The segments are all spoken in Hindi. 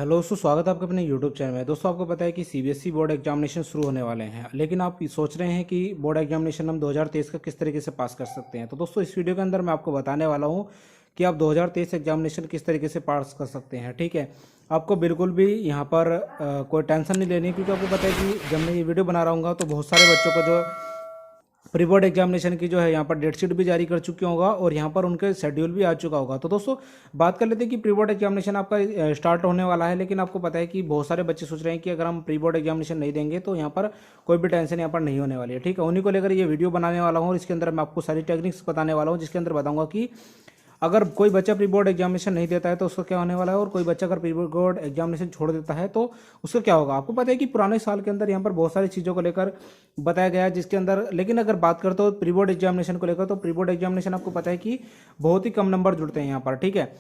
हेलो दोस्तों, स्वागत है आपके अपने यूट्यूब चैनल में। दोस्तों, आपको पता है कि सीबीएसई बोर्ड एग्जामिनेशन शुरू होने वाले हैं, लेकिन आप सोच रहे हैं कि बोर्ड एग्जामिनेशन हम 2023 का किस तरीके से पास कर सकते हैं। तो दोस्तों, इस वीडियो के अंदर मैं आपको बताने वाला हूं कि आप 2023 एग्जामिनेशन किस तरीके से पास कर सकते हैं। ठीक है, आपको बिल्कुल भी यहाँ पर कोई टेंशन नहीं लेनी, क्योंकि आपको पता है कि जब मैं ये वीडियो बना रहा हूँ तो बहुत सारे बच्चों को जो प्री बोर्ड एग्जामिनेशन की जो है यहाँ पर डेट शीट भी जारी कर चुके होगा और यहाँ पर उनके शेड्यूल भी आ चुका होगा। तो दोस्तों, बात कर लेते हैं कि प्री बोर्ड एग्जामिनेशन आपका स्टार्ट होने वाला है, लेकिन आपको पता है कि बहुत सारे बच्चे सोच रहे हैं कि अगर हम प्री बोर्ड एग्जामिनेशन नहीं देंगे तो यहाँ पर कोई भी टेंशन यहाँ पर नहीं होने वाली है। ठीक है, उन्हीं को लेकर ये वीडियो बनाने वाला हूँ और इसके अंदर मैं आपको सारी टेक्निक्स बताने वाला हूँ, जिसके अंदर बताऊंगा कि अगर कोई बच्चा प्री बोर्ड एग्जामिनेशन नहीं देता है तो उसका क्या होने वाला है, और कोई बच्चा अगर प्री बोर्ड एग्जामिनेशन छोड़ देता है तो उसका क्या होगा। आपको पता है कि पुराने साल के अंदर यहाँ पर बहुत सारी चीज़ों को लेकर बताया गया है, जिसके अंदर लेकिन अगर बात करते हो प्री बोर्ड एग्जामिनेशन को लेकर, तो प्री बोर्ड एग्जामिनेशन आपको पता है कि बहुत ही कम नंबर जुड़ते हैं यहाँ पर। ठीक है,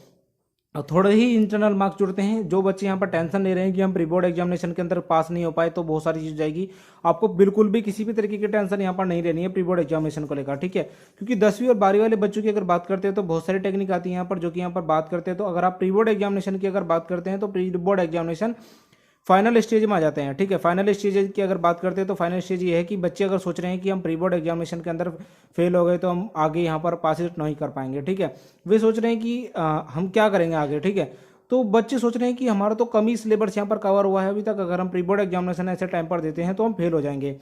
और थोड़े ही इंटरनल मार्क्स जुड़ते हैं। जो बच्चे यहाँ पर टेंशन ले रहे हैं कि हम प्री बोर्ड एग्जामिनेशन के अंदर पास नहीं हो पाए तो बहुत सारी चीज जाएगी, आपको बिल्कुल भी किसी भी तरीके की टेंशन यहाँ पर नहीं लेनी है प्री बोर्ड एग्जामिनेशन को लेकर। ठीक है, क्योंकि 10वीं और 12वीं वाले बच्चों की अगर बात करते हैं तो बहुत सारी टेक्निक आती है यहाँ पर, जो कि यहाँ पर बात करते हैं। तो अगर आप प्री बोर्ड एग्जामिनेशन की अगर बात करते हैं तो pre board examination final stage में आ जाते हैं। ठीक है, फाइनल स्टेज की अगर बात करते हैं तो फाइनल स्टेज ये है कि बच्चे अगर सोच रहे हैं कि हम प्री बोर्ड एग्जामिनेशन के अंदर फेल हो गए तो हम आगे यहाँ पर पास नहीं कर पाएंगे। ठीक है, वे सोच रहे हैं कि हम क्या करेंगे आगे। ठीक है, तो बच्चे सोच रहे हैं कि हमारा तो कम ही सिलेबस यहाँ पर कवर हुआ है अभी तक, अगर हम प्री बोर्ड एग्जामिनेशन ऐसे टाइम पर देते हैं तो हम फेल हो जाएंगे।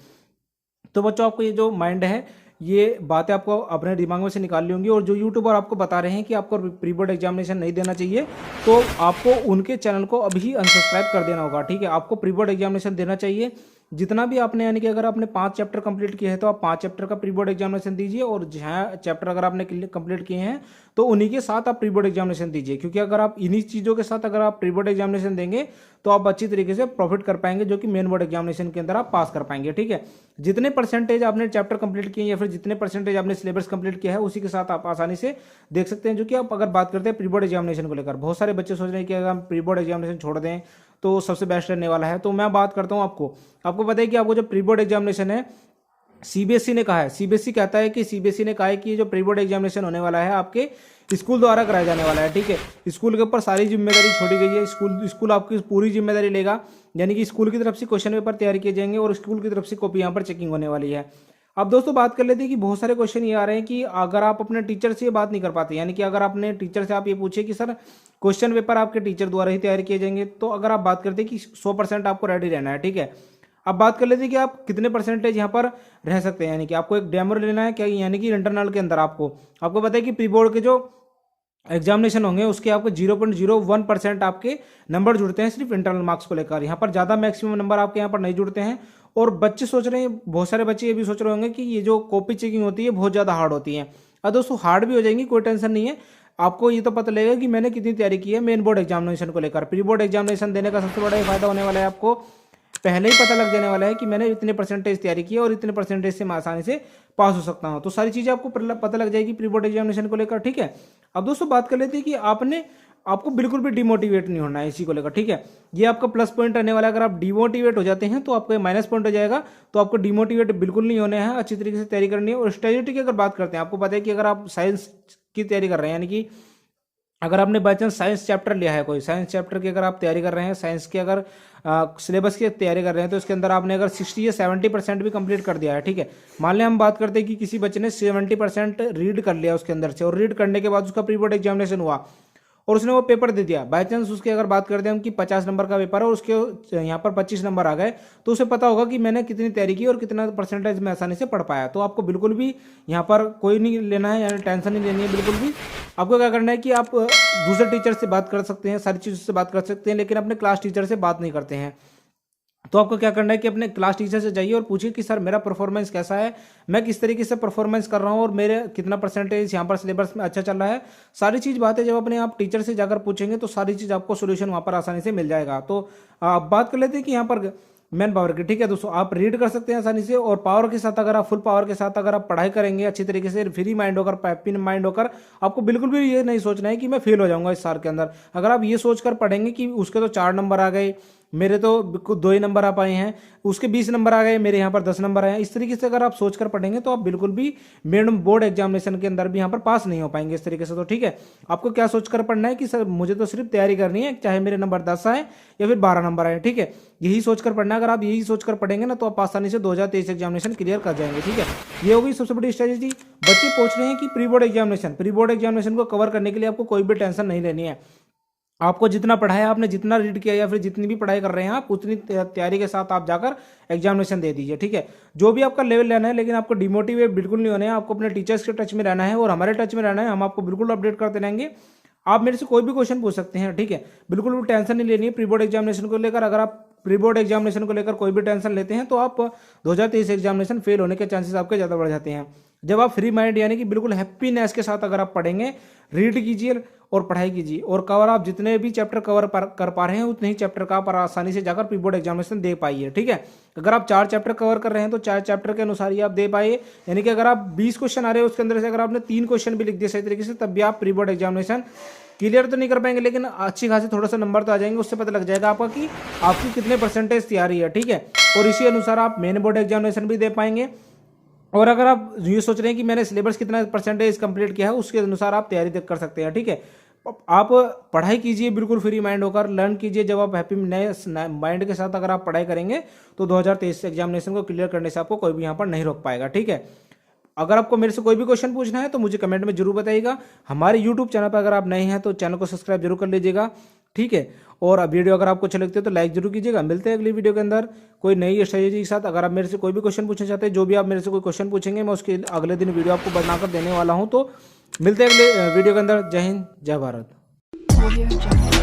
तो बच्चों, आपको ये जो माइंड है, ये बातें आपको अपने दिमाग में से निकालनी होंगी। और जो यूट्यूबर आपको बता रहे हैं कि आपको प्री बोर्ड एग्जामिनेशन नहीं देना चाहिए, तो आपको उनके चैनल को अभी अनसब्सक्राइब कर देना होगा। ठीक है, आपको प्री बोर्ड एग्जामिनेशन देना चाहिए जितना भी आपने, यानी कि अगर आपने 5 चैप्टर कंप्लीट किए हैं तो आप 5 चैप्टर का प्री बोर्ड एग्जामिनेशन दीजिए, और जहाँ चैप्टर अगर आपने कंप्लीट किए हैं तो उन्हीं के साथ आप प्री बोर्ड एग्जामिनेशन दीजिए, क्योंकि अगर आप इन्हीं चीज़ों के साथ अगर आप प्री बोर्ड एग्जामिनेशन देंगे तो आप अच्छी तरीके से प्रॉफिट कर पाएंगे, जो कि मेन बोर्ड एग्जामिनेशन के अंदर आप पास कर पाएंगे। ठीक है, जितने परसेंटेज आपने चैप्टर कंप्लीट किए या फिर जितने परसेंटेज आपने सिलेबस कंप्लीट किया है उसी के साथ आप आसानी से देख सकते हैं। जो कि आप अगर बात करते हैं प्री बोर्ड एग्जामिनेशन को लेकर, बहुत सारे बच्चे सोच रहे हैं कि अगर हम प्री बोर्ड एग्जामिनेशन छोड़ दें तो सबसे बेस्ट रहने वाला है। तो मैं बात करता हूं आपको पता है कि आपको जो प्री बोर्ड एग्जामिनेशन है, सीबीएसई ने कहा है, सीबीएसई कहता है कि सीबीएसई ने कहा है कि जो प्री बोर्ड एग्जामिनेशन होने वाला है आपके स्कूल द्वारा कराया जाने वाला है। ठीक है, स्कूल के ऊपर सारी जिम्मेदारी छोड़ी गई है। स्कूल आपकी पूरी जिम्मेदारी लेगा, यानी कि स्कूल की तरफ से क्वेश्चन पेपर तैयार किए जाएंगे और स्कूल की तरफ से कॉपी यहाँ पर चेकिंग होने वाली है। अब दोस्तों, बात कर लेते हैं कि बहुत सारे क्वेश्चन ये आ रहे हैं कि अगर आप अपने टीचर से ये बात नहीं कर पाते, यानी कि अगर आपने टीचर से आप ये पूछे कि सर क्वेश्चन पेपर आपके टीचर द्वारा ही तैयार किए जाएंगे, तो अगर आप बात करते हैं कि 100% आपको रेडी रहना है। ठीक है, अब बात कर लेते हैं कि आप कितने परसेंटेज यहाँ पर रह सकते हैं, यानी कि आपको एक डेमो लेना है क्या, यानी कि इंटरनल के अंदर आपको पता है कि प्री बोर्ड के जो एग्जामिनेशन होंगे उसके आपको 0.01% आपके नंबर जुड़ते हैं सिर्फ इंटरनल मार्क्स को लेकर। यहाँ पर ज़्यादा मैक्सिमम नंबर आपके यहाँ पर नहीं जुड़ते हैं। और बच्चे सोच रहे हैं, बहुत सारे बच्चे ये भी सोच रहे होंगे कि ये जो कॉपी चेकिंग होती है बहुत ज़्यादा हार्ड होती है। अब दोस्तों, हार्ड भी हो जाएंगी, कोई टेंशन नहीं है। आपको ये तो पता लगेगा कि मैंने कितनी तैयारी की है मेन बोर्ड एग्जामिनेशन को लेकर। प्री बोर्ड एग्जामिनेशन देने का सबसे बड़ा फायदा होने वाला है, आपको पहले ही पता लग जाने वाला है कि मैंने इतने परसेंटेज तैयारी की है और इतने परसेंटेज से मैं आसानी से पास हो सकता हूं। तो सारी चीजें आपको पता लग जाएगी प्री बोर्ड एग्जामिनेशन को लेकर। ठीक है, अब दोस्तों बात कर लेते हैं कि आपको बिल्कुल भी डिमोटिवेट नहीं होना है इसी को लेकर। ठीक है, ये आपका प्लस पॉइंट रहने वाला है। अगर आप डिमोटिवेट हो जाते हैं तो आपको माइनस पॉइंट हो जाएगा। तो आपको डिमोटिवेट बिल्कुल नहीं होने हैं, अच्छी तरीके से तैयारी करनी है। और स्ट्रेटेजी की अगर बात करते हैं, आपको पता है कि अगर आप साइंस की तैयारी कर रहे हैं, यानी कि अगर आपने बाई चांस साइंस चैप्टर लिया है, कोई साइंस चैप्टर की अगर आप तैयारी कर रहे हैं, साइंस के अगर सिलेबस की तैयारी कर रहे हैं, तो इसके अंदर आपने अगर 60 या 70% भी कंप्लीट कर दिया है। ठीक है, मान लें हम बात करते हैं कि किसी बच्चे ने 70% रीड कर लिया उसके अंदर से, और रीड करने के बाद उसका प्री बोर्ड एग्जामिनेशन हुआ और उसने वो पेपर दे दिया। बाई चांस उसके अगर बात करते हैं हम कि 50 नंबर का पेपर है और उसके यहाँ पर 25 नंबर आ गए, तो उसे पता होगा कि मैंने कितनी तैयारी की और कितना परसेंटेज मैं आसानी से पढ़ पाया। तो आपको बिल्कुल भी यहाँ पर कोई नहीं लेना है, यानी टेंशन नहीं लेनी है बिल्कुल भी। आपको क्या करना है कि आप दूसरे टीचर से बात कर सकते हैं, सारी चीज़ों से बात कर सकते हैं, लेकिन अपने क्लास टीचर से बात नहीं करते हैं। तो आपको क्या करना है कि अपने क्लास टीचर से जाइए और पूछिए कि सर मेरा परफॉर्मेंस कैसा है, मैं किस तरीके से परफॉर्मेंस कर रहा हूँ और मेरे कितना परसेंटेज यहाँ पर सिलेबस में अच्छा चल रहा है। सारी चीज़ बातें जब अपने आप टीचर से जाकर पूछेंगे तो सारी चीज़ आपको सोल्यूशन वहाँ पर आसानी से मिल जाएगा। तो आप बात कर लेते हैं कि यहाँ पर मैन पावर की। ठीक है दोस्तों, आप रीड कर सकते हैं आसानी से, और पावर के साथ अगर आप फुल पावर के साथ अगर आप पढ़ाई करेंगे अच्छी तरीके से, फ्री माइंड होकर, पैपी माइंड होकर, आपको बिल्कुल भी ये नहीं सोचना है कि मैं फेल हो जाऊंगा इस साल के अंदर। अगर आप ये सोचकर पढ़ेंगे कि उसके तो 4 नंबर आ गए मेरे तो बिल्कुल 2 ही नंबर आ पाए हैं, उसके 20 नंबर आ गए, मेरे यहाँ पर 10 नंबर आए हैं। इस तरीके से अगर आप सोच कर पढ़ेंगे तो आप बिल्कुल भी मेन बोर्ड एग्जामिनेशन के अंदर भी यहाँ पर पास नहीं हो पाएंगे इस तरीके से। तो ठीक है, आपको क्या सोच कर पढ़ना है कि सर मुझे तो सिर्फ तैयारी करनी है, चाहे मेरे नंबर 10 आए या फिर 12 नंबर आए, ठीक है, यही सोचकर पढ़ना है। अगर आप यही सोचकर पढ़ेंगे ना तो आप आसानी से 2023 एग्जामिनेशन क्लियर कर जाएंगे, ठीक है। ये होगी सबसे बड़ी स्ट्रेटेजी। बच्चे पूछ रहे हैं कि प्री बोर्ड एग्जामिनेशन को कवर करने के लिए आपको कोई भी टेंशन नहीं लेनी है। आपको जितना पढ़ाया, आपने जितना रीड किया या फिर जितनी भी पढ़ाई कर रहे हैं आप, उतनी तैयारी के साथ आप जाकर एग्जामिनेशन दे दीजिए, ठीक है। जो भी आपका लेवल लेना है, लेकिन आपको डिमोटिवेट बिल्कुल नहीं होना है, आपको अपने टीचर्स के टच में रहना है और हमारे टच में रहना है। हम आपको बिल्कुल अपडेट करते रहेंगे। आप मेरे से कोई भी क्वेश्चन पूछ सकते हैं, ठीक है, बिल्कुल भी टेंशन नहीं लेनी है प्री बोर्ड एग्जामिनेशन को लेकर। अगर आप प्री बोर्ड एग्जामिनेशन को लेकर कोई भी टेंशन लेते हैं तो आप 2023 एग्जामिनेशन फेल होने के चांसेस आपके ज़्यादा बढ़ जाते हैं। जब आप फ्री माइंड यानी कि बिल्कुल हैप्पीनेस के साथ अगर आप पढ़ेंगे, रीड कीजिए और पढ़ाई कीजिए, और कवर आप जितने भी चैप्टर कवर कर पा रहे हैं उतने ही चैप्टर का आप आसानी से जाकर प्री बोर्ड एग्जामिनेशन दे पाइए, ठीक है। अगर आप 4 चैप्टर कवर कर रहे हैं तो 4 चैप्टर के अनुसार ही आप दे पाइए। यानी कि अगर आप 20 क्वेश्चन आ रहे हैं उसके अंदर से अगर आपने 3 क्वेश्चन भी लिख दिए सही तरीके से, तब भी आप प्री बोर्ड एग्जामिनेशन क्लियर तो नहीं कर पाएंगे, लेकिन अच्छी खासी थोड़ा सा नंबर तो आ जाएंगे। उससे पता लग जाएगा आपका कि आपकी कितने परसेंटेज तैयारी है, ठीक है, और इसी अनुसार आप मेन बोर्ड एग्जामिनेशन भी दे पाएंगे। और अगर आप ये सोच रहे हैं कि मैंने सिलेबस कितना परसेंटेज कंप्लीट किया है, उसके अनुसार आप तैयारी कर सकते हैं, ठीक है। आप पढ़ाई कीजिए बिल्कुल फ्री माइंड होकर, लर्न कीजिए। जब आप हैप्पी नए माइंड के साथ अगर आप पढ़ाई करेंगे तो 2023 एग्जामिनेशन को क्लियर करने से आपको कोई भी यहाँ पर नहीं रोक पाएगा, ठीक है। अगर आपको मेरे से कोई भी क्वेश्चन पूछना है तो मुझे कमेंट में जरूर बताइएगा। हमारे यूट्यूब चैनल पर अगर आप नए हैं तो चैनल को सब्सक्राइब जरूर कर लीजिएगा, ठीक है। और वीडियो अगर आपको अच्छे लगते हैं तो लाइक जरूर कीजिएगा। मिलते हैं अगली वीडियो के अंदर कोई नई स्ट्रेटेजी के साथ। अगर आप मेरे से कोई भी क्वेश्चन पूछना चाहते हैं, जो भी आप मेरे से कोई क्वेश्चन पूछेंगे मैं उसके अगले दिन वीडियो आपको बनाकर देने वाला हूँ। तो मिलते हैं अगले वीडियो के अंदर। जय हिंद, जय भारत।